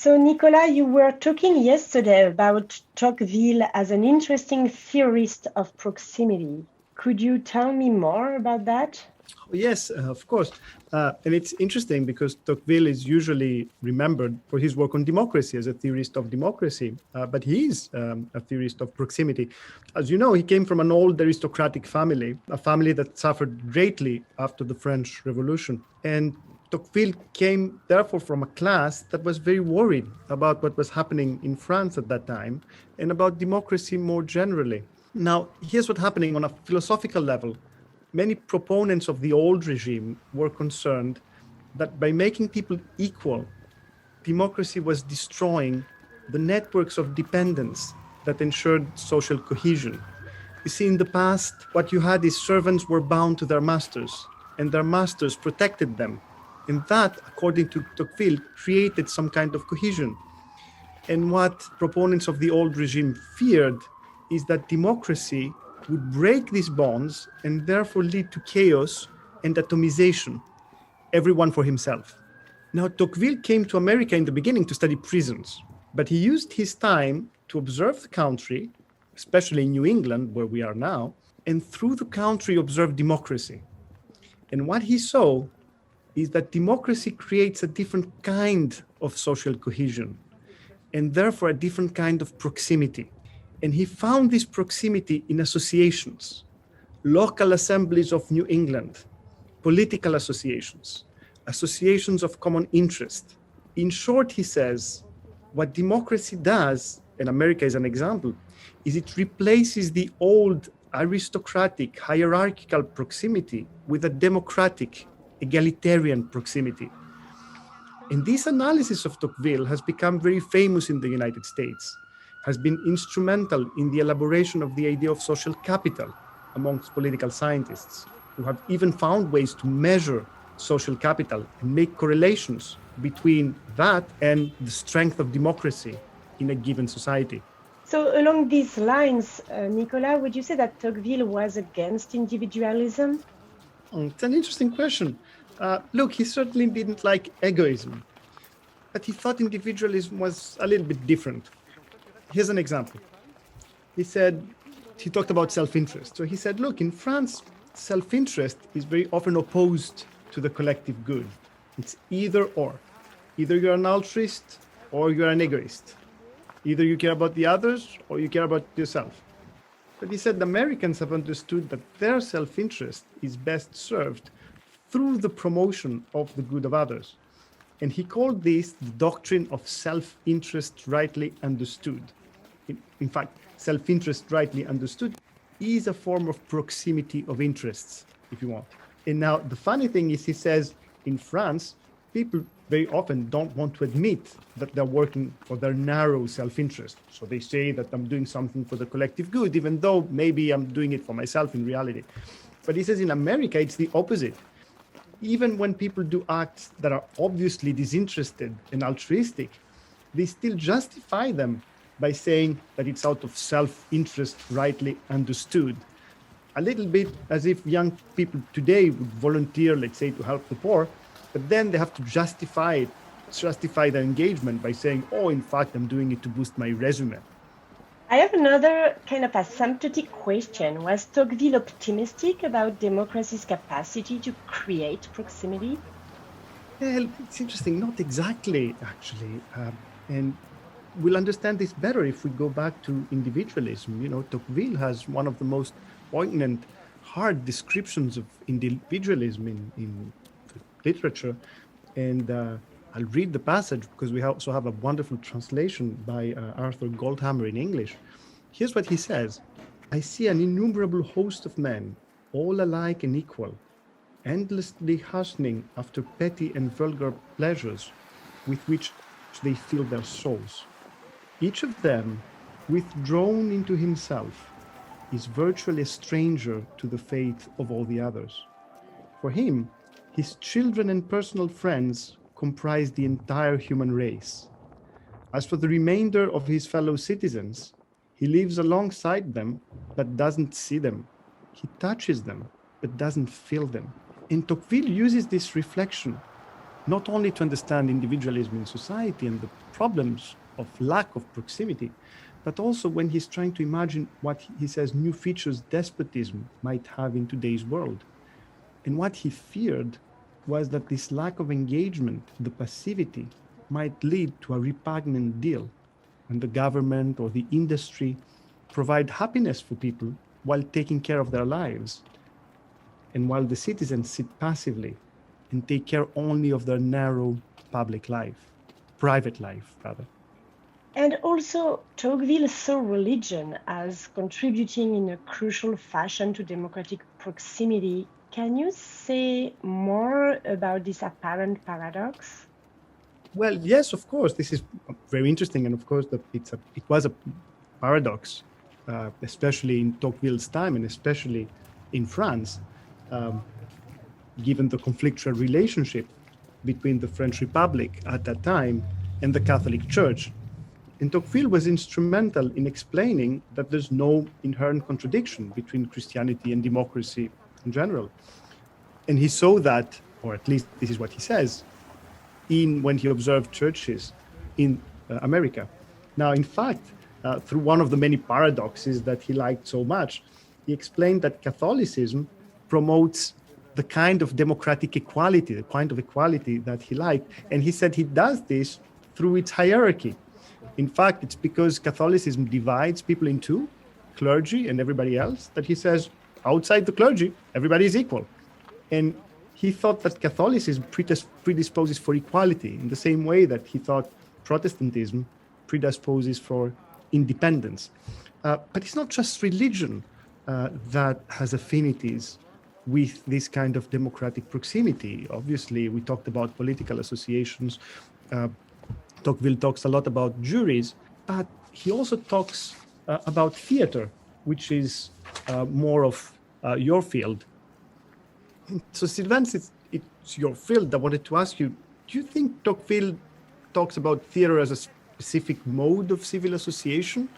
So, Nicolas, you were talking yesterday about Toqueville as an interesting theorist of proximity. Could you tell me more about that? Yes, of course. And it's interesting because Tocqueville is usually remembered for his work on democracy as a theorist of democracy, but he is a theorist of proximity. As you know, he came from an old aristocratic family, a family that suffered greatly after the French Revolution. And Tocqueville came, therefore, from a class that was very worried about what was happening in France at that time and about democracy more generally. Now, here's what's happening on a philosophical level. Many proponents of the old regime were concerned that by making people equal, democracy was destroying the networks of dependence that ensured social cohesion. You see, in the past, what you had is servants were bound to their masters, and their masters protected them. And that, according to Tocqueville, created some kind of cohesion. And what proponents of the old regime feared is that democracy would break these bonds and therefore lead to chaos and atomization, everyone for himself. Now, Tocqueville came to America in the beginning to study prisons, but he used his time to observe the country, especially in New England, where we are now, and through the country observe democracy. And what he saw is that democracy creates a different kind of social cohesion, and therefore a different kind of proximity. And he found this proximity in associations, local assemblies of New England, political associations, associations of common interest. In short, he says, what democracy does, and America is an example, is it replaces the old aristocratic, hierarchical proximity with a democratic, egalitarian proximity. And this analysis of Tocqueville has become very famous in the United States, has been instrumental in the elaboration of the idea of social capital amongst political scientists, who have even found ways to measure social capital and make correlations between that and the strength of democracy in a given society. So, along these lines, Nicolas, would you say that Tocqueville was against individualism? It's an interesting question. Look, he certainly didn't like egoism, but he thought individualism was a little bit different. Here's an example. He talked about self-interest. So he said, look, in France, self-interest is very often opposed to the collective good. It's either or. Either you're an altruist or you're an egoist. Either you care about the others or you care about yourself. But he said the Americans have understood that their self-interest is best served through the promotion of the good of others. And he called this the doctrine of self-interest rightly understood. In fact, self-interest rightly understood is a form of proximity of interests, if you want. And now the funny thing is, he says in France, people very often don't want to admit that they're working for their narrow self-interest. So they say that I'm doing something for the collective good, even though maybe I'm doing it for myself in reality. But he says in America, it's the opposite. Even when people do acts that are obviously disinterested and altruistic, they still justify them by saying that it's out of self-interest rightly understood. A little bit as if young people today would volunteer, let's say, to help the poor, but then they have to justify their engagement by saying, oh, in fact, I'm doing it to boost my resume. I have another kind of asymptotic question. Was Tocqueville optimistic about democracy's capacity to create proximity? Well, it's interesting. Not exactly, actually. And we'll understand this better if we go back to individualism. You know, Tocqueville has one of the most poignant, hard descriptions of individualism in literature. And I'll read the passage because we also have a wonderful translation by Arthur Goldhammer in English. Here's what he says. I see an innumerable host of men, all alike and equal, endlessly hastening after petty and vulgar pleasures with which they fill their souls. Each of them, withdrawn into himself, is virtually a stranger to the fate of all the others. For him, his children and personal friends comprise the entire human race. As for the remainder of his fellow citizens, he lives alongside them, but doesn't see them. He touches them, but doesn't feel them. And Tocqueville uses this reflection not only to understand individualism in society and the problems of lack of proximity, but also when he's trying to imagine what he says new features despotism might have in today's world. And what he feared was that this lack of engagement, the passivity, might lead to a repugnant deal when the government or the industry provide happiness for people while taking care of their lives, and while the citizens sit passively and take care only of their narrow public life, private life, rather. And also, Toqueville saw religion as contributing in a crucial fashion to democratic proximity. Can you say more about this apparent paradox? Well, yes, of course. This is very interesting, and of course, it was a paradox, especially in Tocqueville's time, and especially in France, given the conflictual relationship between the French Republic at that time and the Catholic Church. And Tocqueville was instrumental in explaining that there's no inherent contradiction between Christianity and democracy in general. And he saw that, or at least this is what he says, when he observed churches in America. Now, in fact, through one of the many paradoxes that he liked so much, he explained that Catholicism promotes the kind of democratic equality, the kind of equality that he liked. And he said he does this through its hierarchy. In fact, it's because Catholicism divides people in two, clergy and everybody else, that he says outside the clergy, everybody is equal. And he thought that Catholicism predisposes for equality in the same way that he thought Protestantism predisposes for independence. But it's not just religion that has affinities with this kind of democratic proximity. Obviously, we talked about political associations. Tocqueville talks a lot about juries, but he also talks about theater, which is more of your field. So, Sylvain, it's your field. I wanted to ask you, do you think Tocqueville talks about theater as a specific mode of civil association?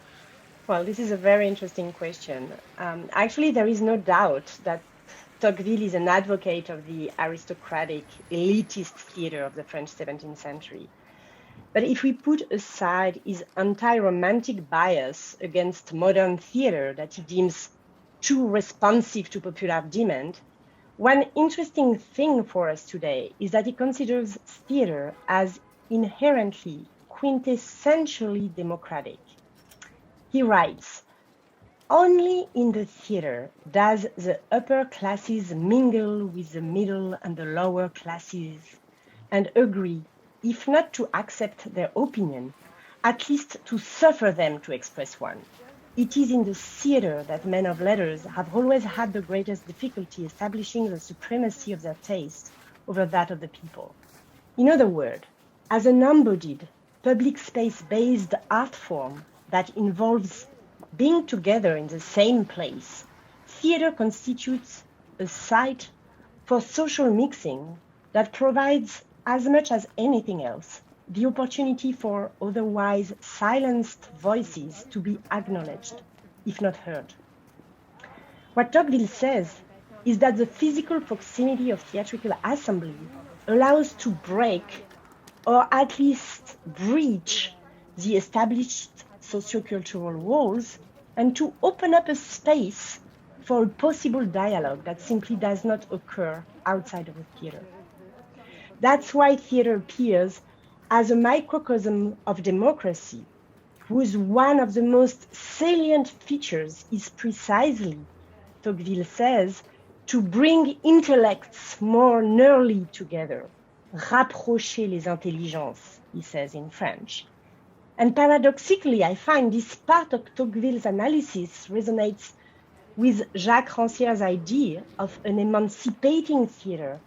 Well, this is a very interesting question. Actually, there is no doubt that Tocqueville is an advocate of the aristocratic, elitist theater of the French 17th century. But if we put aside his anti-romantic bias against modern theater that he deems too responsive to popular demand, one interesting thing for us today is that he considers theater as inherently, quintessentially democratic. He writes, "Only in the theater does the upper classes mingle with the middle and the lower classes and agree, if not to accept their opinion, at least to suffer them to express one. It is in the theater that men of letters have always had the greatest difficulty establishing the supremacy of their taste over that of the people. In other words, as an embodied, public space-based art form that involves being together in the same place, theater constitutes a site for social mixing that provides, as much as anything else, the opportunity for otherwise silenced voices to be acknowledged, if not heard." What Tocqueville says is that the physical proximity of theatrical assembly allows to break, or at least breach, the established sociocultural walls and to open up a space for a possible dialogue that simply does not occur outside of a theater. That's why theater appears as a microcosm of democracy, whose one of the most salient features is precisely, Tocqueville says, to bring intellects more nearly together, rapprocher les intelligences, he says in French. And paradoxically, I find this part of Tocqueville's analysis resonates with Jacques Rancière's idea of an emancipating theater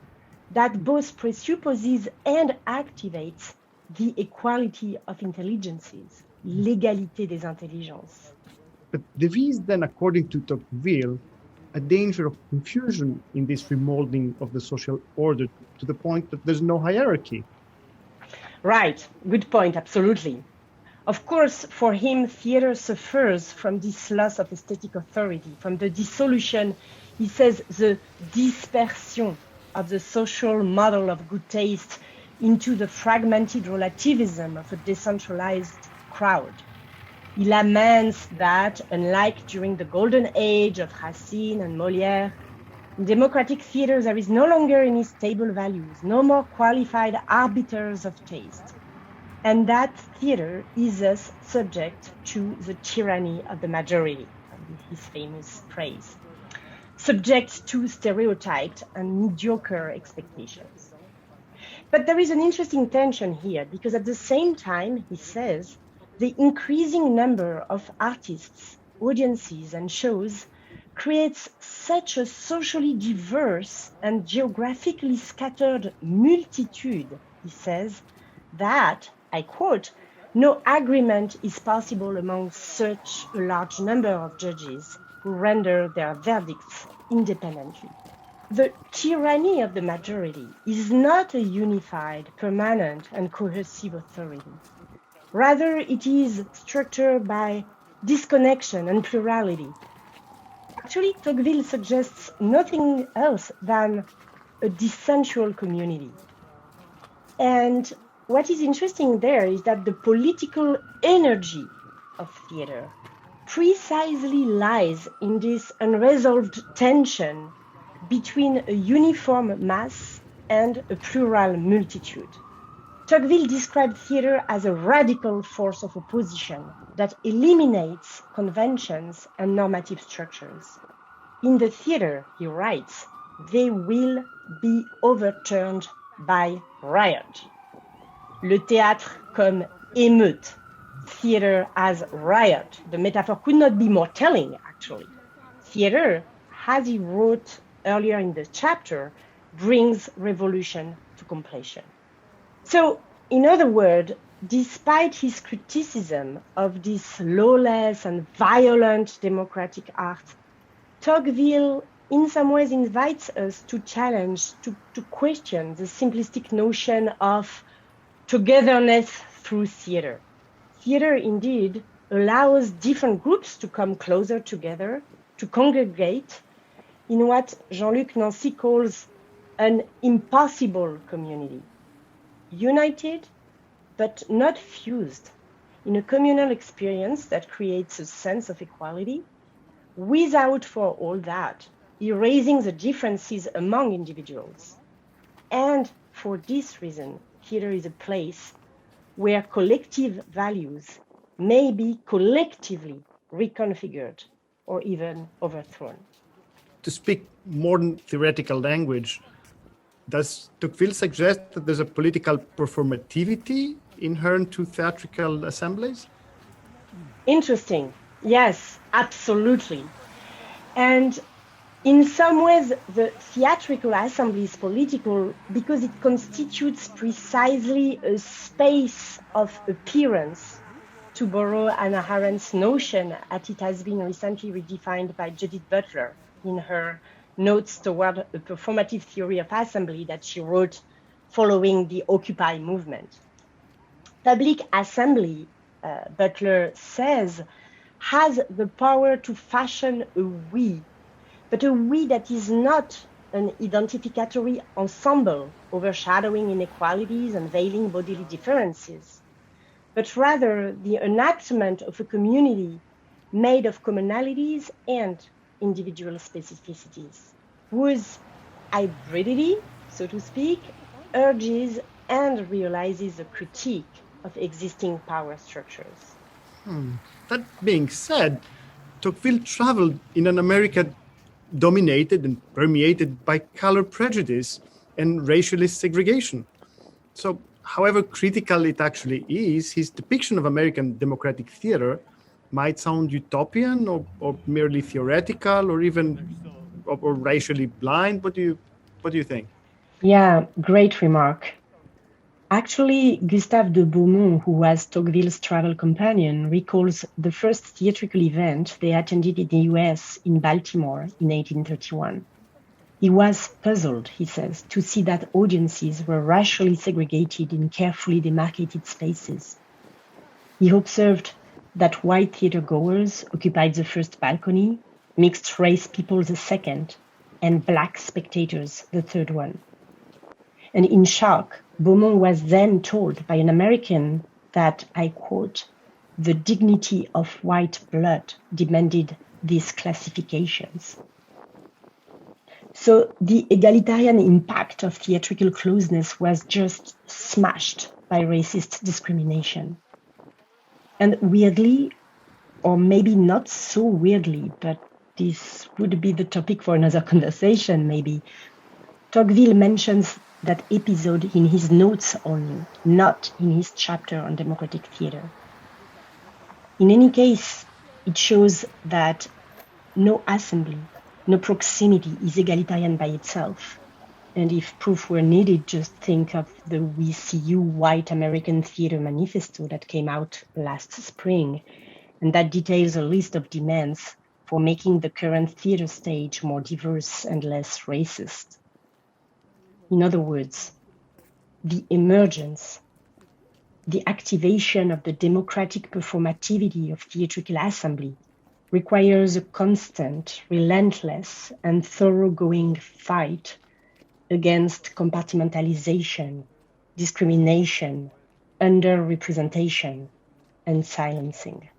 that both presupposes and activates the equality of intelligences, l'égalité des intelligences. But there is then, according to Tocqueville, a danger of confusion in this remolding of the social order to the point that there's no hierarchy. Right, good point, absolutely. Of course, for him, theater suffers from this loss of aesthetic authority, from the dissolution, he says, the dispersion of the social model of good taste into the fragmented relativism of a decentralized crowd. He laments that, unlike during the golden age of Racine and Molière, in democratic theater there is no longer any stable values, no more qualified arbiters of taste, and that theater is thus subject to the tyranny of the majority, his famous phrase, subject to stereotyped and mediocre expectations. But there is an interesting tension here, because at the same time, he says, the increasing number of artists, audiences, and shows creates such a socially diverse and geographically scattered multitude, he says, that, I quote, no agreement is possible among such a large number of judges who render their verdicts independently. The tyranny of the majority is not a unified, permanent, and cohesive authority. Rather, it is structured by disconnection and plurality. Actually, Toqueville suggests nothing else than a decensual community. And what is interesting there is that the political energy of theater precisely lies in this unresolved tension between a uniform mass and a plural multitude. Toqueville described theater as a radical force of opposition that eliminates conventions and normative structures. In the theater, he writes, they will be overturned by riot. Le théâtre comme émeute, theater as riot. The metaphor could not be more telling, actually. Theater, as he wrote earlier in the chapter, brings revolution to completion. So, in other words, despite his criticism of this lawless and violent democratic art, Toqueville in some ways invites us to challenge, to question the simplistic notion of togetherness through theater. Theater indeed allows different groups to come closer together, to congregate in what Jean-Luc Nancy calls an impossible community. United, but not fused, in a communal experience that creates a sense of equality, without, for all that, erasing the differences among individuals. And for this reason, theater is a place where collective values may be collectively reconfigured or even overthrown. To speak modern theoretical language, does Toqueville suggest that there's a political performativity inherent to theatrical assemblies? Interesting. Yes, absolutely. And in some ways, the theatrical assembly is political because it constitutes precisely a space of appearance, to borrow Hannah Arendt's notion, as it has been recently redefined by Judith Butler in her Notes toward a performative theory of assembly that she wrote following the Occupy movement. Public assembly, Butler says, has the power to fashion a we, but a we that is not an identificatory ensemble overshadowing inequalities and veiling bodily differences, but rather the enactment of a community made of commonalities and individual specificities, whose hybridity, so to speak, urges and realizes a critique of existing power structures. That being said, Toqueville traveled in an America dominated and permeated by color prejudice and racialist segregation. So, however critical it actually is, his depiction of American democratic theater might sound utopian or merely theoretical or even or racially blind. What do you think? Yeah, great remark. Actually, Gustave de Beaumont, who was Tocqueville's travel companion, recalls the first theatrical event they attended in the US in Baltimore in 1831. He was puzzled, he says, to see that audiences were racially segregated in carefully demarcated spaces. He observed that white theater goers occupied the first balcony, mixed race people the second, and black spectators the third one. And in shock, Beaumont was then told by an American that, I quote, "the dignity of white blood demanded these classifications." So the egalitarian impact of theatrical closeness was just smashed by racist discrimination. And weirdly, or maybe not so weirdly, but this would be the topic for another conversation maybe, Toqueville mentions that episode in his notes only, not in his chapter on democratic theatre. In any case, it shows that no assembly, no proximity is egalitarian by itself. And if proof were needed, just think of the We See You White American Theatre Manifesto that came out last spring, and that details a list of demands for making the current theatre stage more diverse and less racist. In other words, the emergence, the activation of the democratic performativity of theatrical assembly requires a constant, relentless, and thoroughgoing fight against compartmentalization, discrimination, underrepresentation, and silencing.